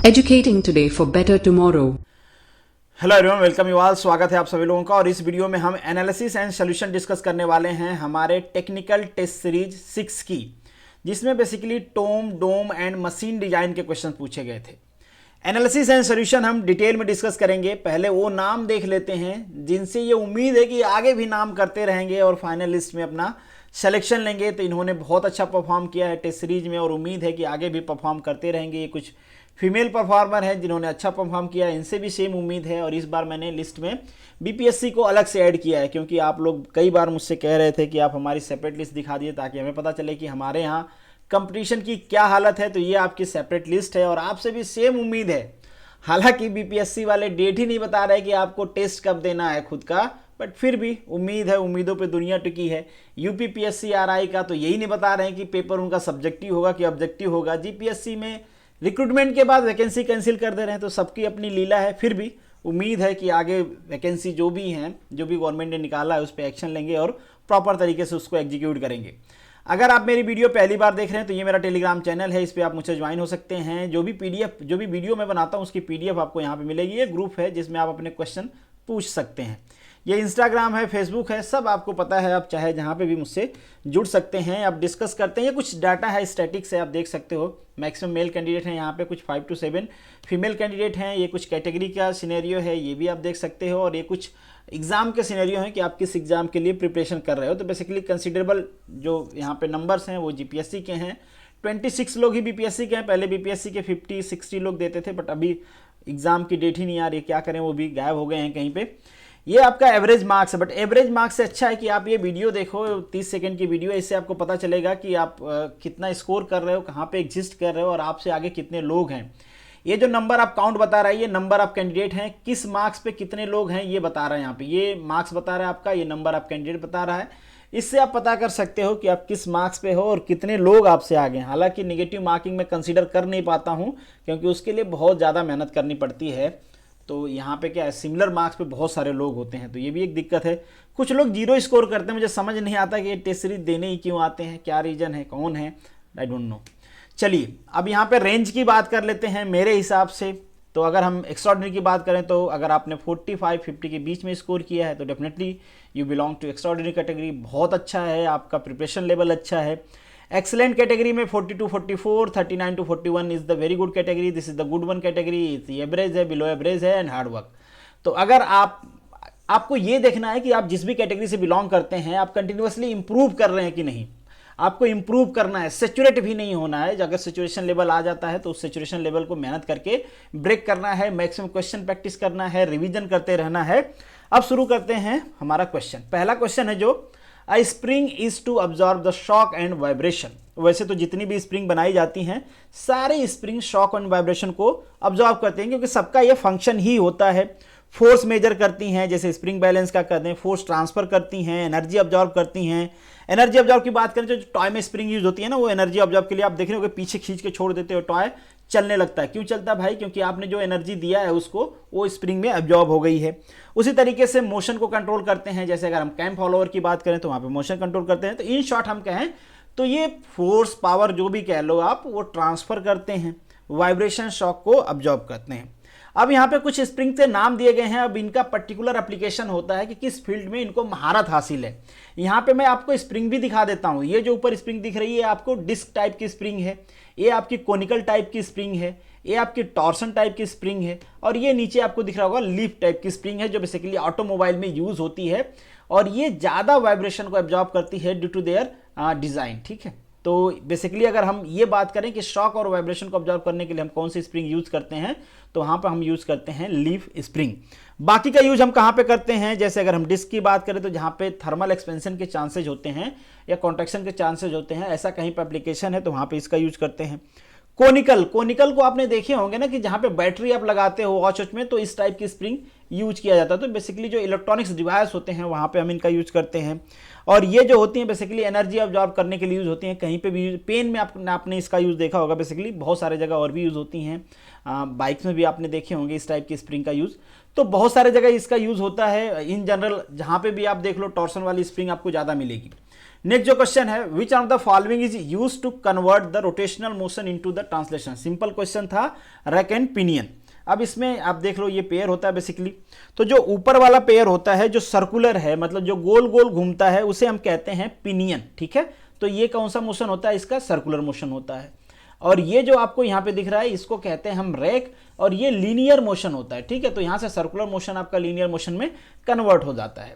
Educating today for better tomorrow. Hello everyone, welcome you all. स्वागत है आप सभी लोगों का। और इस वीडियो में हम एनालिसिस एंड सॉल्यूशन डिस्कस करने वाले हैं हमारे टेक्निकल टेस्ट सीरीज 6 की, जिसमें basically TOM, DOM and machine design के क्वेश्चन पूछे गए थे। एनालिसिस एंड सॉल्यूशन हम डिटेल में डिस्कस करेंगे। पहले वो नाम देख लेते हैं जिनसे ये उम्मीद है कि आगे भी नाम करते रहेंगे और फाइनल लिस्ट में अपना सिलेक्शन लेंगे। तो इन्होंने बहुत अच्छा परफॉर्म किया है टेस्ट सीरीज में और उम्मीद है कि आगे भी परफॉर्म करते रहेंगे। ये कुछ फीमेल परफॉर्मर हैं जिन्होंने अच्छा परफॉर्म किया है, इनसे भी सेम उम्मीद है। और इस बार मैंने लिस्ट में बीपीएससी को अलग से ऐड किया है, क्योंकि आप लोग कई बार मुझसे कह रहे थे कि आप हमारी सेपरेट लिस्ट दिखा दिए ताकि हमें पता चले कि हमारे यहाँ कंपटीशन की क्या हालत है। तो ये आपकी सेपरेट लिस्ट है और आपसे भी सेम उम्मीद है। हालांकि बीपीएससी वाले डेट ही नहीं बता रहे कि आपको टेस्ट कब देना है खुद का, बट फिर भी उम्मीद है, उम्मीदों पे दुनिया टिकी है। यूपीपीएससी आरआई का तो यही नहीं बता रहे हैं कि पेपर उनका सब्जेक्टिव होगा कि ऑब्जेक्टिव होगा। जीपीएससी में रिक्रूटमेंट के बाद वैकेंसी कैंसिल कर दे रहे हैं, तो सबकी अपनी लीला है। फिर भी उम्मीद है कि आगे वैकेंसी जो भी हैं, जो भी गवर्नमेंट ने निकाला है उस पर एक्शन लेंगे और प्रॉपर तरीके से उसको एग्जीक्यूट करेंगे। अगर आप मेरी वीडियो पहली बार देख रहे हैं तो ये मेरा टेलीग्राम चैनल है, इस पर आप मुझसे ज्वाइन हो सकते हैं। जो भी पीडीएफ, जो भी वीडियो मैं बनाता हूँ उसकी पीडीएफ आपको यहाँ पे मिलेगी। ये ग्रुप है जिसमें आप अपने क्वेश्चन पूछ सकते हैं। ये इंस्टाग्राम है, फेसबुक है, सब आपको पता है। आप चाहे जहाँ पे भी मुझसे जुड़ सकते हैं, आप डिस्कस करते हैं। ये कुछ डाटा है, स्टैटिक्स है, आप देख सकते हो। मैक्सिमम मेल कैंडिडेट हैं यहाँ पे, कुछ 5 to 7 फीमेल कैंडिडेट हैं। ये कुछ कैटेगरी का सिनेरियो है, ये भी आप देख सकते हो। और ये कुछ एग्जाम के सिनेरियो हैं कि आप किस एग्जाम के लिए प्रिपरेशन कर रहे हो। तो बेसिकली कंसिडरेबल जो यहाँ पे नंबर्स हैं वो जीपीएससी के हैं। 26 लोग ही बीपीएससी के हैं। पहले बीपीएससी के 50-60 लोग देते थे, बट अभी एग्जाम की डेट ही नहीं आ रही, क्या करें, वो भी गायब हो गए हैं कहीं पे। ये आपका एवरेज मार्क्स है, बट एवरेज मार्क्स से अच्छा है कि आप ये वीडियो देखो, 30 सेकंड की वीडियो है। इससे आपको पता चलेगा कि आप कितना स्कोर कर रहे हो, कहाँ पे एग्जिस्ट कर रहे हो और आपसे आगे कितने लोग हैं। ये जो नंबर आप काउंट बता रहा है, ये नंबर ऑफ कैंडिडेट हैं, किस मार्क्स पे कितने लोग हैं ये बता रहा है। यहाँ पे ये मार्क्स बता रहा है आपका, ये नंबर ऑफ कैंडिडेट बता रहा है। इससे आप पता कर सकते हो कि आप किस मार्क्स पे हो और कितने लोग आपसे आगे हैं। हालांकि नेगेटिव मार्किंग में कंसीडर कर नहीं पाता हूँ, क्योंकि उसके लिए बहुत ज़्यादा मेहनत करनी पड़ती है। तो यहाँ पे क्या है, सिमिलर मार्क्स पे बहुत सारे लोग होते हैं, तो ये भी एक दिक्कत है। कुछ लोग जीरो स्कोर करते हैं, मुझे समझ नहीं आता कि ये टेस्ट सीरीज देने ही क्यों आते हैं, क्या रीज़न है, कौन है, आई डोंट नो। चलिए अब यहाँ पे रेंज की बात कर लेते हैं। मेरे हिसाब से तो अगर हम एक्स्ट्राऑर्डिनरी की बात करें तो अगर आपने 45-50 के बीच में स्कोर किया है तो definitely you belong to extraordinary category. बहुत अच्छा है, आपका प्रिपरेशन लेवल अच्छा है। एक्सलेंट कैटेगरी में 40-44, 39-41 is the very good category. This is the good one category. Average है, बिलो एवरेज है एंड हार्ड वर्क। तो अगर आपको ये देखना है कि आप जिस भी कैटेगरी से बिलोंग करते हैं आप कंटिन्यूअसली इंप्रूव कर रहे हैं कि नहीं। आपको इंप्रूव करना है, सेचुरेट भी नहीं होना है। अगर सेचुरेशन लेवल आ जाता है तो उस सेचुरेशन लेवल को मेहनत करके ब्रेक करना है, मैक्सिमम क्वेश्चन प्रैक्टिस करना है, रिवीजन करते रहना है। अब शुरू करते हैं हमारा क्वेश्चन। पहला क्वेश्चन है जो a spring is to absorb the shock and vibration. वैसे तो जितनी भी स्प्रिंग बनाई जाती हैं सारे स्प्रिंग शॉक एंड वाइब्रेशन को अब्जॉर्ब करते हैं, क्योंकि सबका ये फंक्शन ही होता है। फोर्स मेजर करती हैं, जैसे स्प्रिंग बैलेंस का करते हैं, फोर्स ट्रांसफर करती हैं, एनर्जी अब्जॉर्ब करती हैं। एनर्जी अब्जॉर्ब की बात करें तो जो टॉय में स्प्रिंग यूज होती है ना, वो एनर्जी अब्जॉर्ब के लिए आप देख रहे हो कि पीछे खींच के छोड़ देते हो, टॉय चलने लगता है। क्यों चलता है भाई? क्योंकि आपने जो एनर्जी दिया है उसको वो स्प्रिंग में अब्जॉर्ब हो गई है। उसी तरीके से मोशन को कंट्रोल करते हैं, जैसे अगर हम कैम फॉलोअर की बात करें तो वहां पे मोशन कंट्रोल करते हैं। तो इन शॉर्ट हम कहें तो ये फोर्स, पावर जो भी कह लो आप, वो ट्रांसफर करते हैं, वाइब्रेशन, शॉक को अब्जॉर्ब करते हैं। अब यहाँ पे कुछ स्प्रिंग से नाम दिए गए हैं। अब इनका पर्टिकुलर एप्लीकेशन होता है कि किस फील्ड में इनको महारत हासिल है। यहाँ पे मैं आपको स्प्रिंग भी दिखा देता हूँ। ये जो ऊपर स्प्रिंग दिख रही है आपको डिस्क टाइप की स्प्रिंग है, ये आपकी कोनिकल टाइप की स्प्रिंग है, ये आपकी टॉर्सन टाइप की स्प्रिंग है, और ये नीचे आपको दिख रहा होगा लीफ टाइप की स्प्रिंग है, जो बेसिकली ऑटोमोबाइल में यूज होती है। और ये ज़्यादा वाइब्रेशन को एब्जॉर्ब करती है ड्यू टू देयर डिज़ाइन। ठीक है, तो बेसिकली अगर हम ये बात करें कि शॉक और वाइब्रेशन को ऑब्जर्व करने के लिए हम कौन सी स्प्रिंग यूज करते हैं, तो वहां पर हम यूज करते हैं लीफ स्प्रिंग। बाकी का यूज हम कहां पे करते हैं, जैसे अगर हम डिस्क की बात करें तो जहां पे थर्मल एक्सपेंशन के चांसेज होते हैं या कॉन्ट्रैक्शन के चांसेज होते हैं, ऐसा कहीं पर एप्लीकेशन है तो वहां पे इसका यूज करते हैं। कोनिकल को आपने देखे होंगे ना कि जहां पे बैटरी आप लगाते हो वॉच में, तो इस टाइप की स्प्रिंग यूज किया जाता है। तो बेसिकली जो इलेक्ट्रॉनिक्स डिवाइस होते हैं वहां पे हम इनका यूज करते हैं। और ये जो होती हैं बेसिकली एनर्जी अब्जॉर्ब करने के लिए यूज होती हैं। कहीं पे भी पेन में आपने इसका यूज देखा होगा, बेसिकली बहुत सारे जगह और भी यूज होती हैं। बाइक्स में भी आपने देखे होंगे इस टाइप की स्प्रिंग का यूज। तो बहुत सारे जगह इसका यूज होता है। इन जनरल जहां पे भी आप देख लो टॉर्सन वाली स्प्रिंग आपको ज्यादा मिलेगी। नेक्स्ट जो क्वेश्चन है, which of the following is use to convert the rotational motion into the translation. Simple question था, रैक एंड पिनियन। अब इसमें आप देख लो, ये पेयर होता है बेसिकली। तो जो ऊपर वाला पेयर होता है जो सर्कुलर है, मतलब जो गोल गोल घूमता है, उसे हम कहते हैं पिनियन, ठीक है। तो ये कौन सा मोशन होता है, इसका सर्कुलर मोशन होता है। और ये जो आपको यहाँ पे दिख रहा है, इसको कहते हैं हम रैक, और ये लीनियर मोशन होता है, ठीक है। तो यहाँ से सर्कुलर मोशन आपका लीनियर मोशन में कन्वर्ट हो जाता है।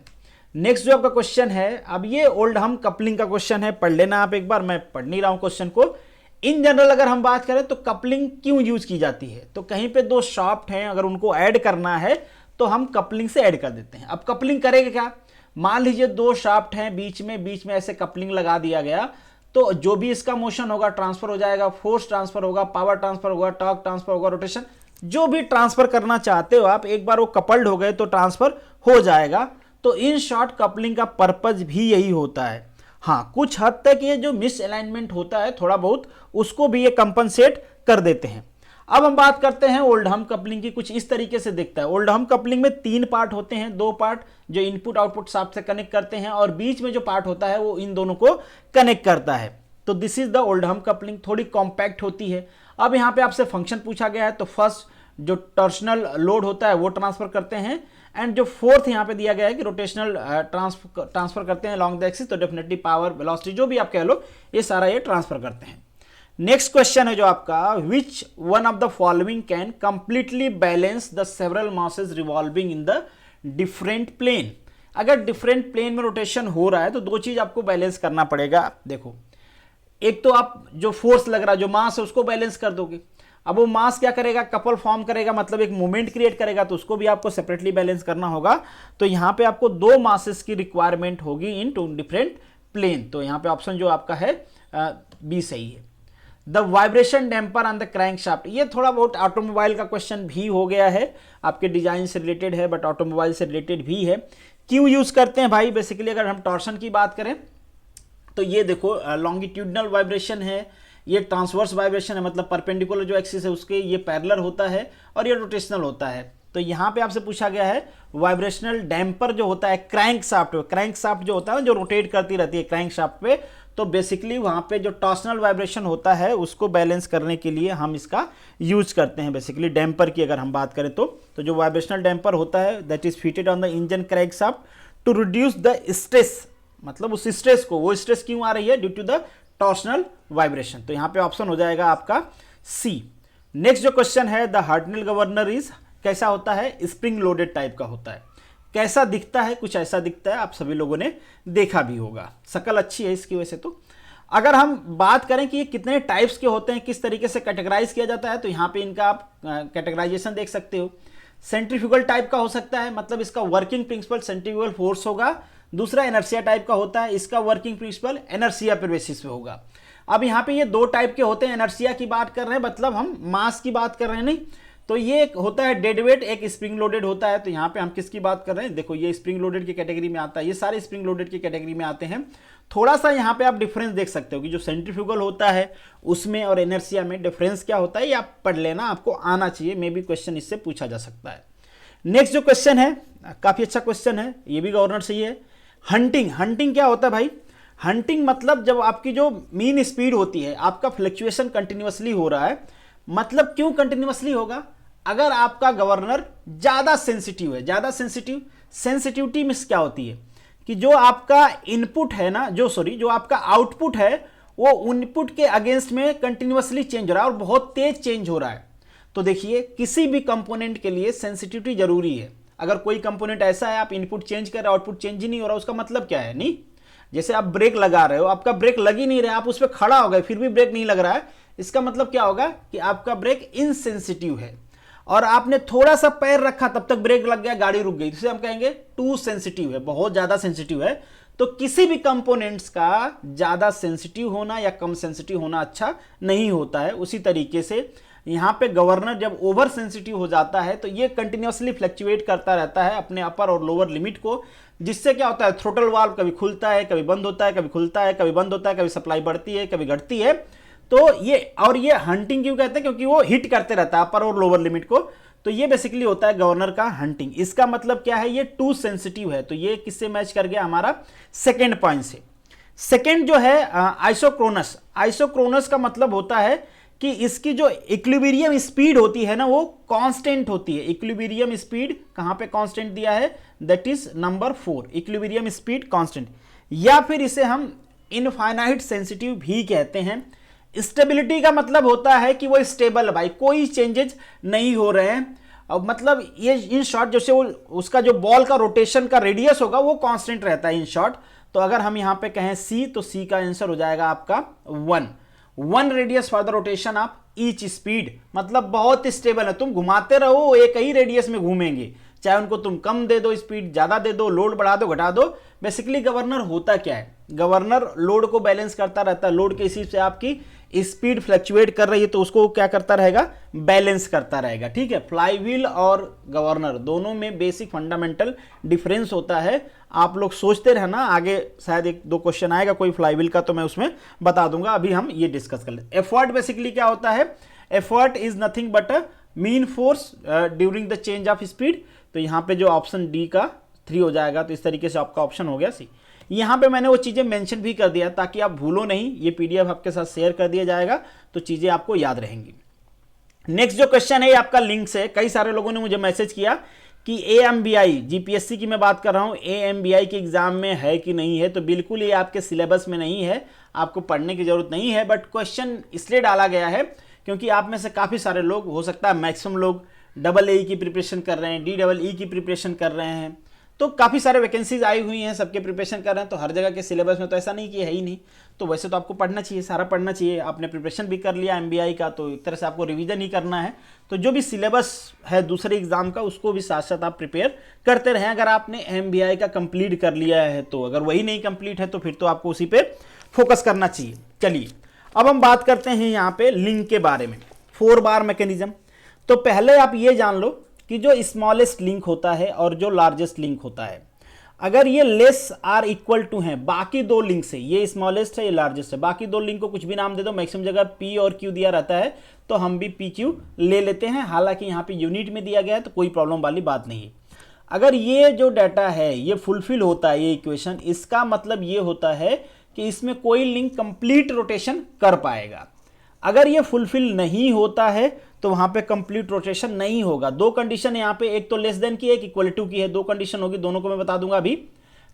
नेक्स्ट जो आपका क्वेश्चन है, अब ये ओल्डहम कपलिंग का क्वेश्चन है, पढ़ लेना आप एक बार, मैं पढ़ नहीं रहा हूं क्वेश्चन को। इन जनरल अगर हम बात करें तो कपलिंग क्यों यूज की जाती है, तो कहीं पे दो शाफ्ट हैं, अगर उनको ऐड करना है तो हम कपलिंग से ऐड कर देते हैं। अब कपलिंग करेगा क्या, मान लीजिए दो शाफ्ट हैं, बीच में ऐसे कपलिंग लगा दिया गया, तो जो भी इसका मोशन होगा ट्रांसफर हो जाएगा, फोर्स ट्रांसफर होगा, पावर ट्रांसफर होगा, टॉर्क ट्रांसफर होगा, रोटेशन जो भी ट्रांसफर करना चाहते हो आप, एक बार वो कपल्ड हो गए तो ट्रांसफर हो जाएगा। तो इन शॉर्ट कपलिंग का पर्पज भी यही होता है। हाँ, कुछ हद तक ये जो मिस अलाइनमेंट होता है थोड़ा बहुत, उसको भी ये कंपनसेट कर देते हैं। अब हम बात करते हैं ओल्डहम कपलिंग की। कुछ इस तरीके से दिखता है। ओल्डहम कपलिंग में 3 पार्ट होते हैं, 2 पार्ट जो इनपुट आउटपुट शाफ्ट से कनेक्ट करते हैं, और बीच में जो पार्ट होता है वो इन दोनों को कनेक्ट करता है। तो this is the Oldham coupling, थोड़ी कॉम्पैक्ट होती है। अब यहाँ पे आपसे फंक्शन पूछा गया है, तो फर्स्ट जो टॉर्शनल लोड होता है वो ट्रांसफर करते हैं, एंड जो फोर्थ यहाँ पे दिया गया है कि रोटेशनल ट्रांसफर करते हैं लॉन्ग द एक्सिस, तो डेफिनेटली पावर, वेलोसिटी जो भी आप कह लो, ये सारा ये ट्रांसफर करते हैं। नेक्स्ट क्वेश्चन है जो आपका, which one of the following can completely balance the several masses revolving in the different plane. अगर डिफरेंट प्लेन में रोटेशन हो रहा है तो 2 चीज आपको बैलेंस करना पड़ेगा। देखो, एक तो आप जो फोर्स लग रहा है, जो मास है, उसको बैलेंस कर दोगे। अब वो मास क्या करेगा, कपल फॉर्म करेगा, मतलब एक मोमेंट क्रिएट करेगा, तो उसको भी आपको सेपरेटली बैलेंस करना होगा। तो यहाँ पे आपको 2 मासेस की रिक्वायरमेंट होगी इन 2 डिफरेंट प्लेन। तो यहाँ पे ऑप्शन जो आपका है बी सही है। The vibration damper on the crankshaft, ये थोड़ा बहुत ऑटोमोबाइल का क्वेश्चन भी हो गया है, आपके डिजाइन से रिलेटेड है, बट ऑटोमोबाइल से रिलेटेड भी है। क्यों यूज करते हैं भाई, बेसिकली अगर हम टॉर्शन की बात करें तो ये देखो लॉन्गिट्यूडनल वाइब्रेशन है, ये ट्रांसवर्स वाइब्रेशन है, मतलब परपेंडिकुलर जो एक्सिस है उसके ये पैरेलल होता है, और ये रोटेशनल होता है। तो यहाँ पे आपसे पूछा गया है वाइब्रेशनल डैम्पर जो होता है क्रैंक शाफ्ट जो होता है जो रोटेट करती रहती है क्रैंक शाफ्ट पे, तो बेसिकली वहाँ पे जो टॉर्सनल वाइब्रेशन होता है उसको बैलेंस करने के लिए हम इसका यूज करते हैं। बेसिकली डैम्पर की अगर हम बात करें तो जो वाइब्रेशनल डैम्पर होता है that is fitted on the engine crankshaft to reduce the stress, मतलब उस स्ट्रेस को, वो स्ट्रेस क्यों आ रही है, due to the torsional vibration. तो यहाँ पे ऑप्शन हो जाएगा आपका सी। नेक्स्ट जो क्वेश्चन है, द हार्टनेल गवर्नर इज कैसा होता है, स्प्रिंग लोडेड टाइप का होता है। कैसा दिखता है, कुछ ऐसा दिखता है, आप सभी लोगों ने देखा भी होगा, शक्ल अच्छी है इसकी वजह से। तो अगर हम बात करें कि ये कितने टाइप्स के होते हैं, किस तरीके से कैटेगराइज किया जाता है, तो यहाँ पे इनका आप कैटेगराइजेशन देख सकते हो। सेंट्रीफ्यूगल टाइप का हो सकता है, मतलब इसका वर्किंग प्रिंसिपल सेंट्रीफ्यूगल फोर्स होगा। दूसरा इनर्शिया टाइप का होता है, इसका वर्किंग प्रिंसिपल इनर्शिया पर बेसिस पे होगा। अब यहाँ पे ये 2 टाइप के होते हैं, इनर्शिया की बात कर रहे हैं, मतलब हम मास की बात कर रहे हैं नहीं। तो ये एक होता है डेड वेट, एक स्प्रिंग लोडेड होता है। तो यहाँ पे हम किसकी बात कर रहे हैं, देखो ये स्प्रिंग लोडेड की कैटेगरी में आता है, ये सारे स्प्रिंग लोडेड की कैटेगरी में आते हैं। थोड़ा सा यहाँ पे आप डिफरेंस देख सकते हो कि जो सेंट्रीफ्यूगल होता है उसमें और इनर्शिया में डिफरेंस क्या होता है, ये आप पढ़ लेना, आपको आना चाहिए, मे बी क्वेश्चन इससे पूछा जा सकता है। नेक्स्ट जो क्वेश्चन है काफी अच्छा क्वेश्चन है, ये भी गवर्नर से ही है। हंटिंग क्या होता है भाई, हंटिंग मतलब जब आपकी जो मीन स्पीड होती है, आपका फ्लक्चुएशन कंटिन्यूअसली हो रहा है। मतलब क्यों कंटिन्यूअसली होगा, अगर आपका गवर्नर ज्यादा सेंसिटिव है, ज्यादा सेंसिटिविटी मींस क्या होती है कि जो आपका इनपुट है ना, जो आपका आउटपुट है वो इनपुट के अगेंस्ट में कंटिन्यूअसली चेंज हो रहा है और बहुत तेज चेंज हो रहा है। तो देखिए किसी भी कंपोनेंट के लिए सेंसिटिविटी जरूरी है। अगर कोई कंपोनेंट ऐसा है आप इनपुट चेंज कर रहे हो, आउटपुट चेंज ही नहीं हो रहा, उसका मतलब क्या है, नहीं। जैसे आप ब्रेक लगा रहे हो, आपका ब्रेक लग ही नहीं रहा है, आप उस पर खड़ा हो गए फिर भी ब्रेक नहीं लग रहा है, इसका मतलब क्या होगा कि आपका ब्रेक इनसेंसिटिव है। और आपने थोड़ा सा पैर रखा तब तक ब्रेक लग गया, गाड़ी रुक गई, तो हम कहेंगे टू सेंसिटिव है, बहुत ज्यादा सेंसिटिव है। तो किसी भी कंपोनेंट्स का ज्यादा सेंसिटिव होना या कम सेंसिटिव होना अच्छा नहीं होता है। उसी तरीके से यहाँ पे गवर्नर जब ओवर सेंसिटिव हो जाता है तो ये कंटिन्यूअसली फ्लक्चुएट करता रहता है अपने अपर और लोअर लिमिट को, जिससे क्या होता है थ्रोटल वाल्व कभी खुलता है, कभी बंद होता है, कभी खुलता है, कभी बंद होता है, कभी सप्लाई बढ़ती है, कभी घटती है। तो ये हंटिंग क्यों कहते हैं, क्योंकि वो हिट करते रहता है अपर और लोअर लिमिट को। तो ये बेसिकली होता है गवर्नर का हंटिंग। इसका मतलब क्या है, ये टू सेंसिटिव है। तो ये किससे मैच कर गया, हमारा सेकेंड पॉइंट से। सेकेंड जो है आइसोक्रोनस। आइसोक्रोनस का मतलब होता है कि इसकी जो इक्विलिब्रियम स्पीड होती है ना वो कांस्टेंट होती है। इक्विलिब्रियम स्पीड कहां पे कांस्टेंट दिया है, that is number 4, equilibrium speed constant, या फिर इसे हम इनफाइनाइट सेंसिटिव भी कहते हैं। स्टेबिलिटी का मतलब होता है कि वो स्टेबल है भाई, कोई चेंजेस नहीं हो रहे हैं। अब मतलब ये इन शॉर्ट जैसे वो उसका जो बॉल का रोटेशन का रेडियस होगा वो कांस्टेंट रहता है इन शॉर्ट। तो अगर हम यहां पे कहें सी, तो सी का आंसर हो जाएगा आपका 1 radius for the rotation of each speed, मतलब बहुत स्टेबल है, तुम घुमाते रहो एक ही रेडियस में घूमेंगे, चाहे उनको तुम कम दे दो, स्पीड ज्यादा दे दो, लोड बढ़ा दो घटा दो। बेसिकली गवर्नर होता क्या है, गवर्नर लोड को बैलेंस करता रहता है। लोड के हिसाब से आपकी स्पीड फ्लक्चुएट कर रही है तो उसको क्या करता रहेगा, बैलेंस करता रहेगा। ठीक है, फ्लाईव्हील और गवर्नर दोनों में बेसिक फंडामेंटल डिफरेंस होता है। आप लोग सोचते रहना, आगे शायद 1-2 क्वेश्चन आएगा कोई फ्लाईव्हील का, तो मैं उसमें बता दूंगा। अभी हम ये डिस्कस कर लेते हैं। एफर्ट बेसिकली क्या होता है, effort is nothing but a mean force during the change of speed. तो यहाँ पे जो ऑप्शन डी का 3 हो जाएगा, तो इस तरीके से आपका ऑप्शन हो गया सी। यहाँ पे मैंने वो चीज़ें मेंशन भी कर दिया ताकि आप भूलो नहीं, ये पीडीएफ आपके साथ शेयर कर दिया जाएगा तो चीज़ें आपको याद रहेंगी। नेक्स्ट जो क्वेश्चन है आपका लिंक से, कई सारे लोगों ने मुझे मैसेज किया कि AMBI जीपीएससी की मैं बात कर रहा हूँ, AMBI के एग्जाम में है कि नहीं है। तो बिल्कुल ये आपके सिलेबस में नहीं है, आपको पढ़ने की जरूरत नहीं है, बट क्वेश्चन इसलिए डाला गया है क्योंकि आप में से काफ़ी सारे लोग, हो सकता है मैक्सिमम लोग AA की प्रिपरेशन कर रहे हैं, DEE की प्रिपरेशन कर रहे हैं, तो काफ़ी सारे वैकेंसीज आई हुई हैं, सबके प्रिपरेशन कर रहे हैं। तो हर जगह के सिलेबस में तो ऐसा नहीं कि है ही नहीं, तो वैसे तो आपको पढ़ना चाहिए, सारा पढ़ना चाहिए। आपने प्रिपरेशन भी कर लिया MBI का, तो एक तरह से आपको रिवीजन ही करना है। तो जो भी सिलेबस है दूसरे एग्जाम का, उसको भी साथ साथ आप प्रिपेयर करते रहें। अगर आपने MBI का कंप्लीट कर लिया है तो, अगर वही नहीं कंप्लीट है तो फिर तो आपको उसी पे फोकस करना चाहिए। चलिए अब हम बात करते हैं यहाँ पे लिंक के बारे में, 4 बार मैकेनिज्म। तो पहले आप ये जान लो कि जो स्मॉलेस्ट लिंक होता है और जो लार्जेस्ट लिंक होता है, अगर ये लेस आर इक्वल टू हैं बाकी 2 लिंक से, ये स्मॉलेस्ट है ये लार्जेस्ट है, बाकी 2 लिंक को कुछ भी नाम दे दो, मैक्सिमम जगह P और Q दिया रहता है तो हम भी PQ ले लेते हैं। हालांकि यहाँ पे यूनिट में दिया गया है तो कोई प्रॉब्लम वाली बात नहीं है। अगर ये जो डाटा है ये फुलफिल होता है, ये इक्वेशन, इसका मतलब ये होता है कि इसमें कोई लिंक कंप्लीट रोटेशन कर पाएगा। अगर ये फुलफिल नहीं होता है तो वहां पे कंप्लीट रोटेशन नहीं होगा। 2 कंडीशन है यहाँ पे, एक तो लेस देन की, एक इक्वल टू की है। 2 कंडीशन होगी, दोनों को मैं बता दूंगा। अभी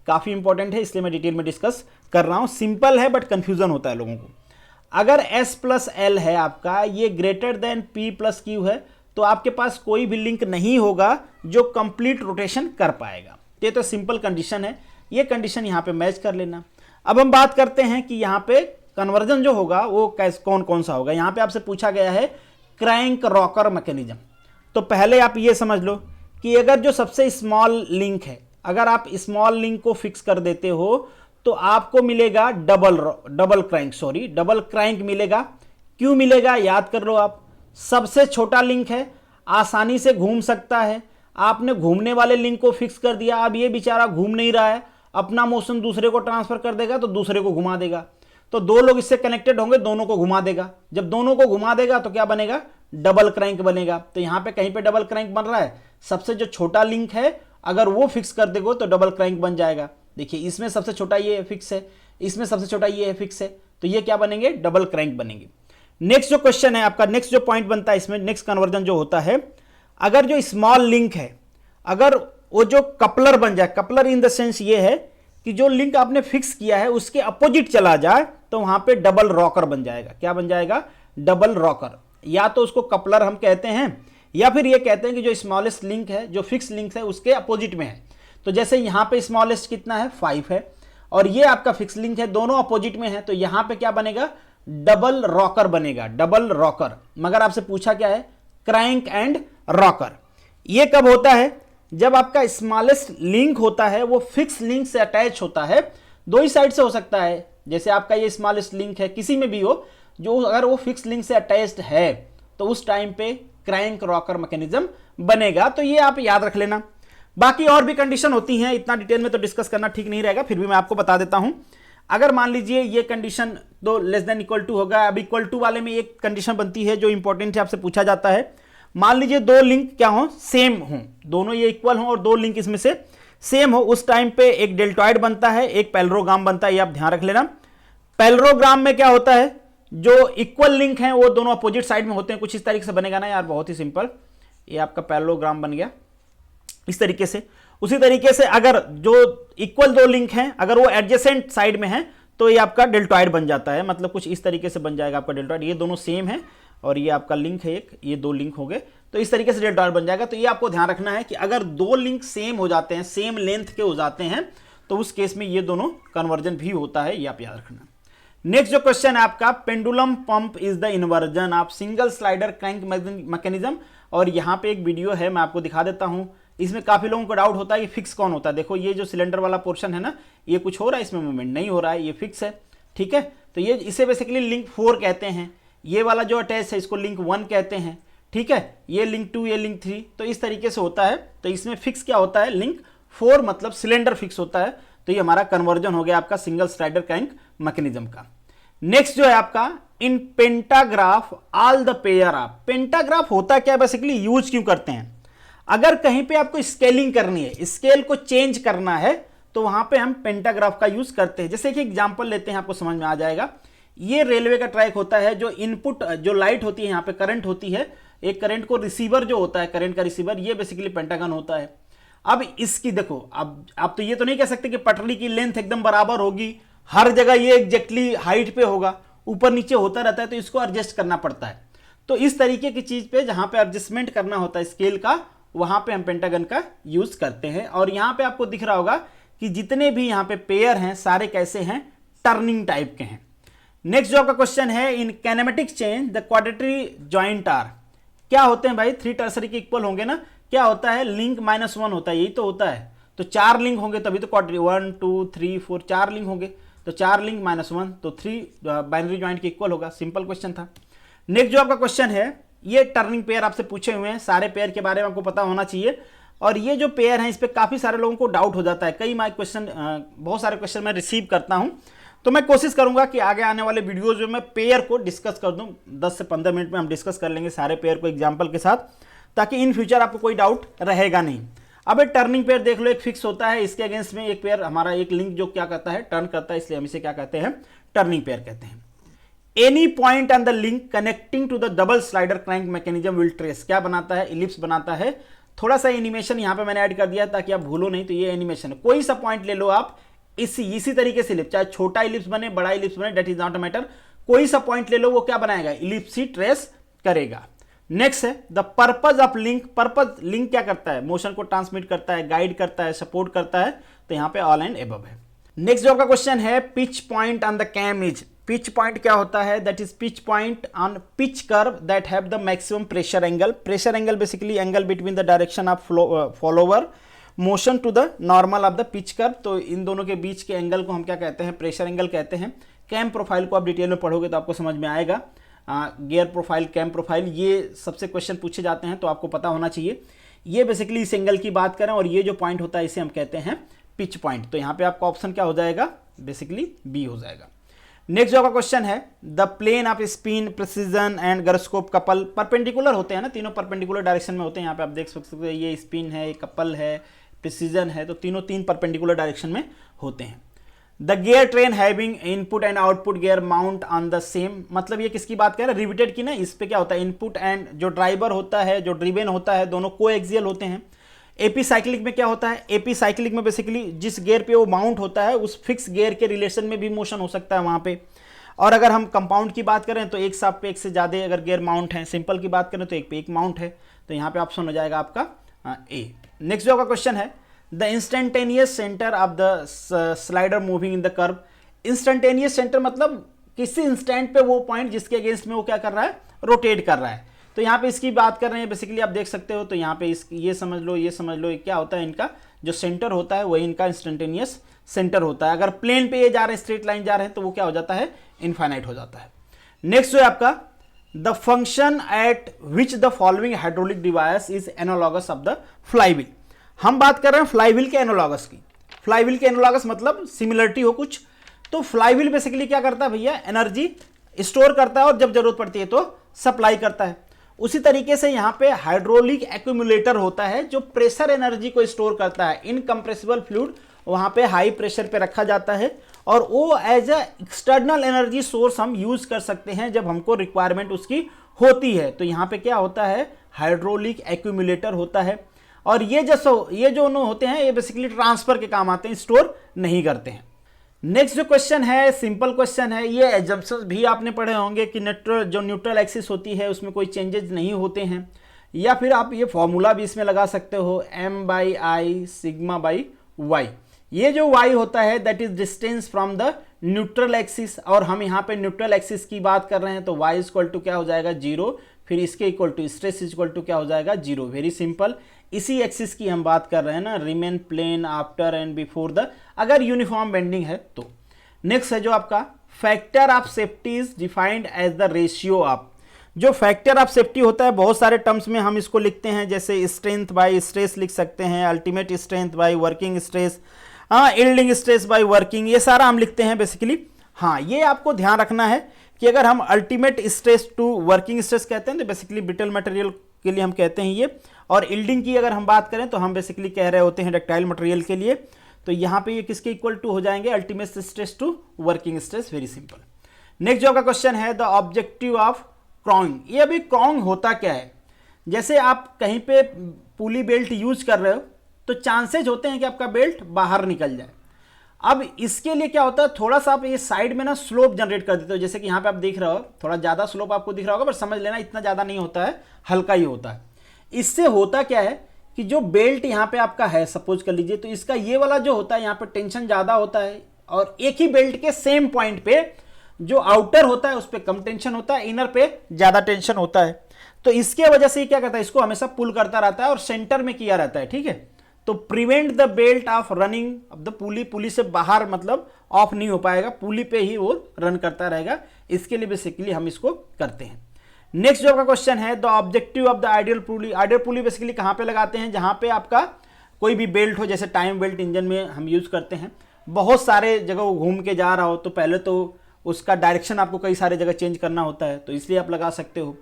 काफी इंपॉर्टेंट है इसलिए मैं डिटेल में डिस्कस कर रहा हूं। सिंपल है बट कंफ्यूजन होता है लोगों को। अगर S प्लस L है आपका, ये greater than P plus Q है, तो आपके पास कोई भी लिंक नहीं होगा जो कंप्लीट रोटेशन कर पाएगा। ये तो सिंपल कंडीशन है, ये कंडीशन यहाँ पे मैच कर लेना। अब हम बात करते हैं कि यहाँ पे कन्वर्जन जो होगा वो कौन कौन सा होगा। यहाँ पे आपसे पूछा गया है क्रैंक रॉकर मैकेनिज्म। तो पहले आप ये समझ लो कि अगर जो सबसे स्मॉल लिंक है, अगर आप स्मॉल लिंक को फिक्स कर देते हो तो आपको मिलेगा डबल क्रैंक मिलेगा। क्यों मिलेगा, याद कर लो आप। सबसे छोटा लिंक है, आसानी से घूम सकता है। आपने घूमने वाले लिंक को फिक्स कर दिया, अब ये बेचारा घूम नहीं रहा है, अपना मोशन दूसरे को ट्रांसफर कर देगा तो दूसरे को घुमा देगा। तो 2 लोग इससे कनेक्टेड होंगे, दोनों को घुमा देगा। जब दोनों को घुमा देगा तो क्या बनेगा, डबल क्रैंक बनेगा। तो यहां पे कहीं पे डबल क्रैंक बन रहा है, सबसे जो छोटा लिंक है अगर वो फिक्स कर देगो तो डबल क्रैंक बन जाएगा। देखिए इसमें सबसे छोटा ये फिक्स है, इसमें सबसे छोटा ये फिक्स है, तो ये क्या बनेंगे, डबल क्रैंक बनेंगे। नेक्स्ट जो क्वेश्चन है आपका, नेक्स्ट जो पॉइंट बनता है इसमें, नेक्स्ट कन्वर्जन जो होता है, अगर जो स्मॉल लिंक है अगर वो जो कपलर बन जाए, कपलर इन द सेंस ये है कि जो लिंक आपने फिक्स किया है उसके अपोजिट चला जाए तो वहां पे डबल रॉकर बन जाएगा। क्या बन जाएगा, डबल रॉकर। या तो उसको कपलर हम कहते हैं या फिर ये कहते हैं कि जो स्मॉलेस्ट लिंक है, जो फिक्स लिंक है उसके अपोजिट में है। तो जैसे यहां पे स्मॉलेस्ट कितना है, 5 है, और ये आपका फिक्स लिंक है, दोनों अपोजिट में है, तो यहां पे क्या बनेगा, डबल रॉकर बनेगा, डबल रॉकर। मगर आपसे पूछा क्या है, क्रैंक एंड रॉकर। ये कब होता है, जब आपका स्मॉलेस्ट लिंक होता है वो फिक्स लिंक से अटैच होता है। 2 ही साइड से हो सकता है, जैसे आपका ये स्मॉलेस्ट लिंक है, किसी में भी हो, जो अगर वो फिक्स लिंक से अटैच्ड है तो उस टाइम पे क्रैंक रॉकर मैकेनिज्म बनेगा। तो ये आप याद रख लेना। बाकी और भी कंडीशन होती हैं, इतना डिटेल में तो डिस्कस करना ठीक नहीं रहेगा, फिर भी मैं आपको बता देता हूं। अगर मान लीजिए ये कंडीशन तो लेस देन इक्वल टू होगा। अब इक्वल टू वाले में एक कंडीशन बनती है जो इंपॉर्टेंट है, आपसे पूछा जाता है। मान लीजिए 2 लिंक क्या हो, सेम हो, दोनों ये इक्वल हो और 2 लिंक इसमें से सेम हो उस टाइम पे एक डेल्टॉइड बनता है, एक पैरेललोग्राम बनता है, ये आप ध्यान रख लेना। पैरेललोग्राम में क्या होता है, जो इक्वल लिंक हैं वो दोनों अपोजिट साइड में होते हैं, कुछ इस तरीके से बनेगा ना यार, बहुत ही सिंपल, ये आपका पैरेललोग्राम बन गया इस तरीके से। उसी तरीके से अगर जो इक्वल दो लिंक हैं अगर वो एडजेसेंट साइड में हैं तो ये आपका डेल्टॉइड बन जाता है, मतलब कुछ इस तरीके से बन जाएगा आपका डेल्टॉइड। ये दोनों सेम है और ये आपका लिंक है एक, ये दो लिंक हो गए, तो इस तरीके से डेल्टॉइड बन जाएगा। तो ये आपको ध्यान रखना है कि अगर दो लिंक सेम हो जाते हैं, सेम लेंथ के हो जाते हैं, तो उस केस में ये दोनों कन्वर्जन भी होता है, ये आप याद रखना। नेक्स्ट जो क्वेश्चन है आपका, pendulum pump is the inversion of single slider crank mechanism. और यहाँ पे एक वीडियो है, मैं आपको दिखा देता हूँ। इसमें काफी लोगों को डाउट होता है कि फिक्स कौन होता है। देखो ये जो सिलेंडर वाला पोर्शन है ना, ये कुछ हो रहा है, इसमें मूवमेंट नहीं हो रहा है, ये फिक्स है, ठीक है। तो ये इसे बेसिकली लिंक 4 कहते हैं। ये वाला जो अटैच है इसको लिंक 1 कहते हैं, ठीक है। ये लिंक 2, ये लिंक 3, तो इस तरीके से होता है। तो इसमें फिक्स क्या होता है, लिंक 4 मतलब सिलेंडर फिक्स होता है। तो ये हमारा कन्वर्जन हो गया आपका सिंगल स्लाइडर क्रैंक मैकेनिज्म का। नेक्स्ट जो है आपका, in pantograph all the pair of. Pantograph होता क्या बेसिकली, यूज क्यों करते हैं, अगर कहीं पे आपको स्केलिंग करनी है, स्केल को चेंज करना है, तो वहां पे हम पेंटाग्राफ का यूज करते हैं। जैसे कि एग्जांपल लेते हैं, आपको समझ में आ जाएगा। ये रेलवे का ट्रैक होता है, जो इनपुट जो लाइट होती है यहाँ पे करंट होती है, एक करंट को रिसीवर जो होता है, करंट का रिसीवर, ये बेसिकली पेंटागन होता है। अब इसकी देखो, अब तो ये तो नहीं कह सकते कि पटरी की लेंथ एकदम बराबर होगी, हर जगह ये एग्जैक्टली हाइट पे होगा, ऊपर नीचे होता रहता है, तो इसको एडजस्ट करना पड़ता है। तो इस तरीके की चीज पे जहां पे एडजस्टमेंट करना होता है स्केल का, वहां पे हम पेंटागन का यूज करते हैं। और यहां पे आपको दिख रहा होगा कि जितने भी यहां पे पेयर हैं सारे कैसे हैं, टर्निंग टाइप के हैं। नेक्स्ट जो आपका क्वेश्चन है, इन kinematic chain the क्वाड्रेटरी joint are. क्या होते हैं भाई, 3 टर्सरी के इक्वल होंगे ना, क्या होता है, लिंक -1 होता है, यही तो होता है। तो 4 लिंक होंगे तभी तो क्वाड्रेटरी, 1 2 3 4 4 लिंक होंगे, तो 4 लिंक -1 तो 3 बाइनरी जॉइंट के इक्वल होगा। सिंपल क्वेश्चन था। नेक्स्ट जो आपका क्वेश्चन है, ये टर्निंग पेयर आपसे पूछे हुए हैं, सारे पेयर के बारे में आपको पता होना चाहिए। और ये जो पेयर हैं इस पर काफी सारे लोगों को डाउट हो जाता है, कई मार्क क्वेश्चन, बहुत सारे क्वेश्चन मैं रिसीव करता हूं। तो मैं कोशिश करूंगा कि आगे आने वाले वीडियोज में मैं पेयर को डिस्कस कर दूं, 10 से 15 मिनट में हम डिस्कस कर लेंगे सारे पेयर को एग्जाम्पल के साथ, ताकि इन फ्यूचर आपको कोई डाउट रहेगा नहीं। अब एक टर्निंग पेयर देख लो, एक फिक्स होता है, इसके अगेंस्ट में एक पेयर हमारा एक लिंक जो क्या करता है, टर्न करता है, इसलिए हम इसे क्या कहते हैं, टर्निंग पेयर कहते हैं। Any point on the link connecting to the double slider crank mechanism will trace, क्या बनाता है, इलिप्स बनाता है। थोड़ा सा एनिमेशन यहां पे मैंने ऐड कर दिया ताकि आप भूलो नहीं। तो ये एनिमेशन है, कोई सा पॉइंट ले लो आप, इसी तरीके से इलिप्स, चाहे छोटा इलिप्स बने बड़ा इलिप्स बने, that is not a matter, कोई सा पॉइंट ले लो वो क्या बनाएगा, इलिप्स ही ट्रेस करेगा। नेक्स्ट है the purpose of link. Purpose, link क्या करता है, मोशन को ट्रांसमिट करता है, गाइड करता है, सपोर्ट करता है, तो यहां पे ऑल एंड एबव है। नेक्स्ट जो आपका क्वेश्चन है, pitch point on the cam is. Pitch point क्या होता है, that is pitch point on pitch curve that have the maximum pressure angle. Pressure angle basically angle between the direction of follower motion to the normal of the pitch curve. तो इन दोनों के बीच के angle को हम क्या कहते हैं, प्रेशर एंगल कहते हैं। कैम प्रोफाइल को आप डिटेल में पढ़ोगे तो आपको समझ में आएगा। गियर प्रोफाइल, कैम प्रोफाइल, ये सबसे क्वेश्चन पूछे जाते हैं, तो आपको पता होना चाहिए। ये बेसिकली इस एंगल की बात करें, और ये जो पॉइंट होता है इसे हम कहते हैं पिच पॉइंट। तो यहाँ पे आपका ऑप्शन क्या हो जाएगा, बेसिकली बी हो जाएगा। नेक्स्ट जो आपका क्वेश्चन है, the plane of spin, precession and gyroscope couple perpendicular होते हैं ना, तीनों परपेंडिकुलर डायरेक्शन में होते हैं। यहाँ पे आप देख सकते हो ये स्पिन है, ये कपल है, प्रेसिजन है, तो तीनों 3 परपेंडिकुलर डायरेक्शन में होते हैं। The gear train having input and output gear mount on the same, मतलब ये किसकी बात कर रहे हैं, रिविटेड की ना। इस पे क्या होता है, इनपुट एंड जो ड्राइवर होता है, जो ड्रिवेन होता है, दोनों कोएक्सियल होते हैं। एपी साइक्लिक में क्या होता है, एपी साइक्लिक में बेसिकली जिस गियर पे वो माउंट होता है उस फिक्स गियर के रिलेशन में भी मोशन हो सकता है वहां पे। और अगर हम कंपाउंड की बात करें तो एक साथ पे एक से ज्यादा अगर गियर माउंट है, सिंपल की बात करें तो एक पे एक माउंट है, तो यहाँ पे ऑप्शन हो जाएगा आपका ए। नेक्स्ट जो आपका क्वेश्चन है, the instantaneous centre of the slider moving in the curve. Instantaneous centre मतलब किसी इंस्टेंट पे वो पॉइंट जिसके अगेंस्ट में वो क्या कर रहा है, रोटेट कर रहा है। तो यहाँ पे इसकी बात कर रहे हैं, बेसिकली आप देख सकते हो। तो यहाँ पे ये समझ लो, ये समझ लो, ये क्या होता है, इनका जो सेंटर होता है वही इनका इंस्टेंटेनियस सेंटर होता है। अगर प्लेन पे ये जा रहे हैं, स्ट्रेट लाइन जा रहे हैं, तो वो क्या हो जाता है, इनफाइनाइट हो जाता है। नेक्स्ट जो है आपका, the function at which the following hydraulic device is analogous of the flywheel. हम बात कर रहे हैं फ्लाईव्हील के एनालॉगस की। फ्लाईव्हील के एनालॉगस मतलब सिमिलरिटी हो कुछ। तो फ्लाईव्हील बेसिकली क्या करता है भैया, एनर्जी स्टोर करता है और जब जरूरत पड़ती है तो सप्लाई करता है। उसी तरीके से यहाँ पे हाइड्रोलिक एक्यूमुलेटर होता है जो प्रेशर एनर्जी को स्टोर करता है। इनकम्प्रेसिबल फ्लूइड वहाँ पे हाई प्रेशर पे रखा जाता है और वो as a external energy source हम यूज कर सकते हैं जब हमको रिक्वायरमेंट उसकी होती है। तो यहाँ पे क्या होता है, हाइड्रोलिक एक्यूमुलेटर होता है। और ये जो होते हैं ये बेसिकली ट्रांसफर के काम आते हैं, स्टोर नहीं करते हैं। नेक्स्ट जो क्वेश्चन है सिंपल क्वेश्चन है, ये एजम्पशंस भी आपने पढ़े होंगे कि न्यूट्रल एक्सिस होती है उसमें कोई चेंजेस नहीं होते हैं, या फिर आप ये फॉर्मूला भी इसमें लगा सकते हो m/i सिग्मा बाई y। ये जो y होता है that is distance from the neutral axis, और हम यहाँ पे न्यूट्रल एक्सिस की बात कर रहे हैं तो y इक्वल टू क्या हो जाएगा 0, फिर इसके equal to stress equal to क्या हो जाएगा 0। Very simple. इसी एक्सिस की हम बात कर रहे हैं ना, remain plane after and before the, अगर यूनिफॉर्म बेंडिंग है तो। नेक्स्ट है जो आपका factor of safety is defined as the ratio of. जो फैक्टर ऑफ सेफ्टी होता है बहुत सारे टर्म्स में हम इसको लिखते हैं, जैसे स्ट्रेंथ बाय स्ट्रेस लिख सकते हैं, ultimate strength by working stress, yielding stress by working, ये सारा हम लिखते हैं बेसिकली। हाँ, ये आपको ध्यान रखना है कि अगर हम ultimate stress to working stress कहते हैं तो बेसिकली ब्रिटल मटेरियल के लिए हम कहते हैं ये, और यील्डिंग की अगर हम बात करें तो हम बेसिकली कह रहे होते हैं डक्टाइल मटेरियल के लिए। तो यहाँ पे ये किसके इक्वल टू हो जाएंगे, ultimate stress to working stress. Very simple. Next जो आपका क्वेश्चन है द ऑब्जेक्टिव ऑफ क्रॉइंग। ये अभी क्रॉइंग होता क्या है, जैसे आप कहीं पे पुली बेल्ट यूज कर रहे हो तो चांसेज होते हैं कि आपका बेल्ट बाहर निकल जाए। अब इसके लिए क्या होता है, थोड़ा सा आप ये साइड में ना स्लोप जनरेट कर देते हो, जैसे कि यहाँ पे आप देख रहे हो थोड़ा ज़्यादा स्लोप आपको दिख रहा होगा, पर समझ लेना इतना ज़्यादा नहीं होता है, हल्का ही होता है। इससे होता क्या है कि जो बेल्ट यहाँ पे आपका है सपोज कर लीजिए, तो इसका ये वाला जो होता है यहाँ पे टेंशन ज़्यादा होता है, और एक ही बेल्ट के सेम पॉइंट पे जो आउटर होता है उस पर कम टेंशन होता है, इनर पे ज़्यादा टेंशन होता है। तो इसके वजह से क्या करता है, इसको हमेशा पुल करता रहता है और सेंटर में किया रहता है, ठीक है। तो prevent the belt of running of the pulley, pulley से बाहर मतलब ऑफ नहीं हो पाएगा, पुली पे ही वो रन करता रहेगा। इसके लिए बेसिकली हम इसको करते हैं। नेक्स्ट जो आपका क्वेश्चन है the objective of the ideal pulley. Ideal pulley basically कहाँ पे लगाते हैं, जहाँ पे आपका कोई भी बेल्ट हो, जैसे टाइम बेल्ट इंजन में हम यूज करते हैं। बहुत सारे जगह घूम के जा रहा हो तो पहले तो उसका डायरेक्शन आपको कई सारे जगह चेंज करना होता है, तो इसलिए आप लगा सकते हो।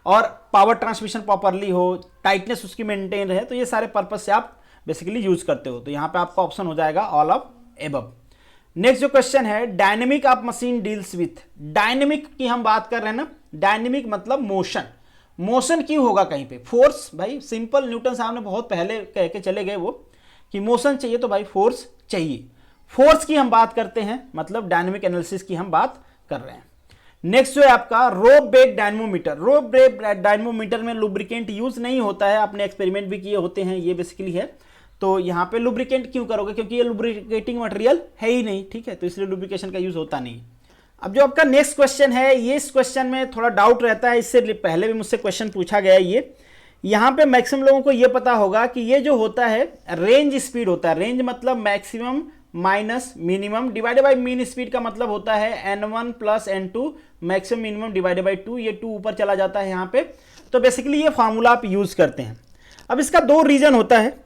और पावर ट्रांसमिशन प्रॉपरली हो, टाइटनेस उसकी मेंटेन रहे, तो ये सारे पर्पज से आप बेसिकली यूज करते हो। तो यहाँ पे आपका ऑप्शन हो जाएगा ऑल ऑफ एबव। नेक्स्ट जो क्वेश्चन है dynamic of machine deals with. Dynamic की हम बात कर रहे हैं ना, डायनेमिक मतलब मोशन। मोशन क्यों होगा कहीं पे, फोर्स। भाई सिंपल, न्यूटन साहब ने बहुत पहले कह के चले गए वो कि मोशन चाहिए तो भाई फोर्स चाहिए। फोर्स की हम बात करते हैं, मतलब डायनेमिक एनालिसिस की हम बात कर रहे हैं। नेक्स्ट जो है आपका रोप ब्रेक डायनमोमीटर। रोप ब्रेक डायनमोमीटर में लुब्रिकेंट यूज नहीं होता है, आपने एक्सपेरिमेंट भी किए होते हैं, ये बेसिकली है। तो यहाँ पे लुब्रिकेंट क्यों करोगे, क्योंकि ये लुब्रिकेटिंग मटेरियल है ही नहीं, ठीक है, तो इसलिए लुब्रिकेशन का यूज होता नहीं। अब जो आपका नेक्स्ट क्वेश्चन है, ये इस क्वेश्चन में थोड़ा डाउट रहता है, इससे पहले भी मुझसे क्वेश्चन पूछा गया है ये। यहाँ पे मैक्सिमम लोगों को ये पता होगा कि ये जो होता है रेंज स्पीड होता है। रेंज मतलब maximum minus minimum divided by mean speed का मतलब होता है n1 plus n2 maximum minimum divided by 2। ये 2 ऊपर चला जाता है यहाँ पे, तो बेसिकली ये फार्मूला आप यूज करते हैं। अब इसका दो रीजन होता है